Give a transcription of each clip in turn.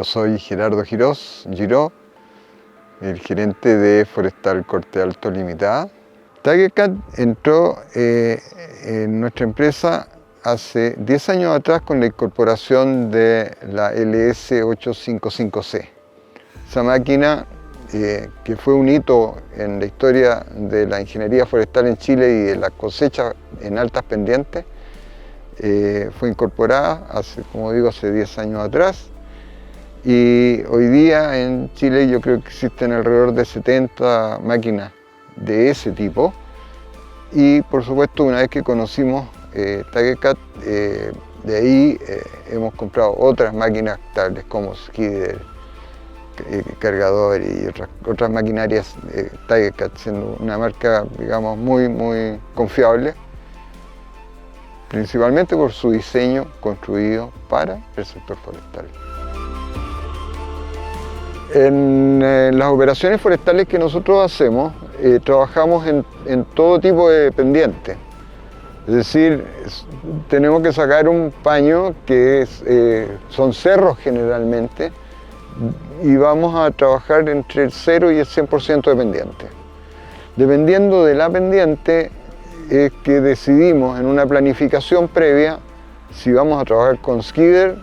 soy Gerardo Giró, el gerente de Forestal Corte Alto Limitada. TigerCat entró en nuestra empresa hace 10 años atrás con la incorporación de la LS855C. Esa máquina, que fue un hito en la historia de la ingeniería forestal en Chile y de la cosecha en altas pendientes, fue incorporada hace, como digo, hace 10 años atrás. Y hoy día en Chile yo creo que existen alrededor de 70 máquinas de ese tipo. Y por supuesto, una vez que conocimos TigerCat, de ahí hemos comprado otras máquinas tales como Skidder, cargador y otras maquinarias TigerCat, siendo una marca, digamos, muy confiable, principalmente por su diseño construido para el sector forestal. En las operaciones forestales que nosotros hacemos, trabajamos en todo tipo de pendientes. Es decir, tenemos que sacar un paño que son cerros generalmente, y vamos a trabajar entre el 0 y el 100% de pendiente. Dependiendo de la pendiente es que decidimos en una planificación previa si vamos a trabajar con skidder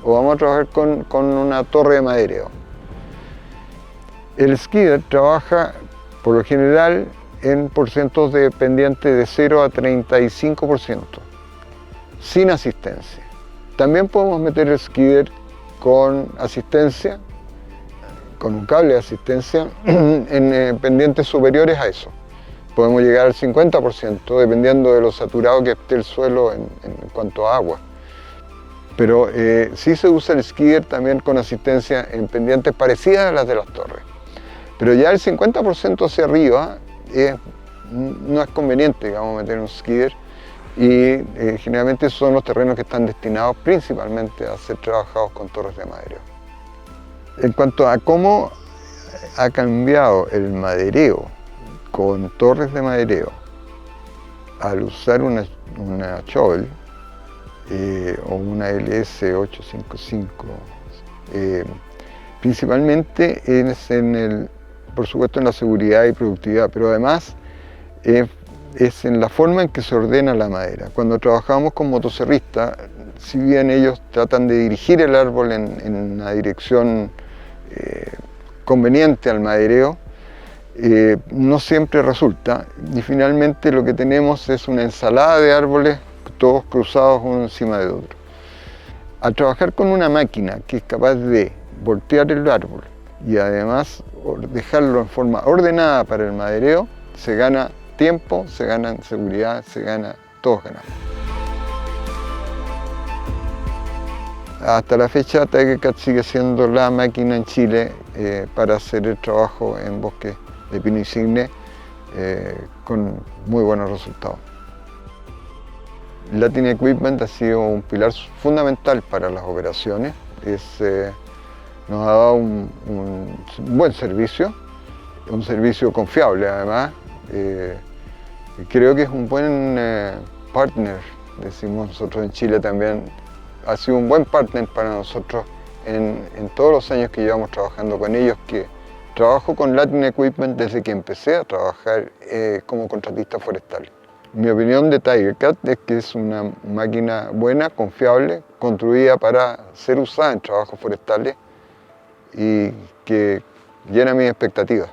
o vamos a trabajar con una torre de madereo. El skidder trabaja por lo general en porcientos de pendiente de 0 a 35%, sin asistencia. También podemos meter el skidder con asistencia, con un cable de asistencia, en pendientes superiores a eso. Podemos llegar al 50%, dependiendo de lo saturado que esté el suelo en cuanto a agua. Pero sí se usa el skidder también con asistencia en pendientes parecidas a las de las torres. Pero ya el 50% hacia arriba no es conveniente, digamos, meter un skidder, y generalmente son los terrenos que están destinados principalmente a ser trabajados con torres de madereo. En cuanto a cómo ha cambiado el madereo con torres de madereo al usar una Shovel o una LS855, principalmente es por supuesto en la seguridad y productividad, pero además es en la forma en que se ordena la madera. Cuando trabajamos con motosierristas, si bien ellos tratan de dirigir el árbol en una dirección conveniente al madereo, no siempre resulta, y finalmente lo que tenemos es una ensalada de árboles todos cruzados uno encima de otro. Al trabajar con una máquina que es capaz de voltear el árbol y además dejarlo en forma ordenada para el madereo, se gana tiempo, se gana seguridad, todos ganamos. Hasta la fecha TigerCat sigue siendo la máquina en Chile para hacer el trabajo en bosques de pino insigne con muy buenos resultados. Latin Equipment ha sido un pilar fundamental para las operaciones. Nos ha dado un buen servicio, un servicio confiable además. Creo que es un buen partner, decimos nosotros en Chile también. Ha sido un buen partner para nosotros en todos los años que llevamos trabajando con ellos, que trabajo con Latin Equipment desde que empecé a trabajar como contratista forestal. Mi opinión de TigerCat es que es una máquina buena, confiable, construida para ser usada en trabajos forestales y que llena mis expectativas.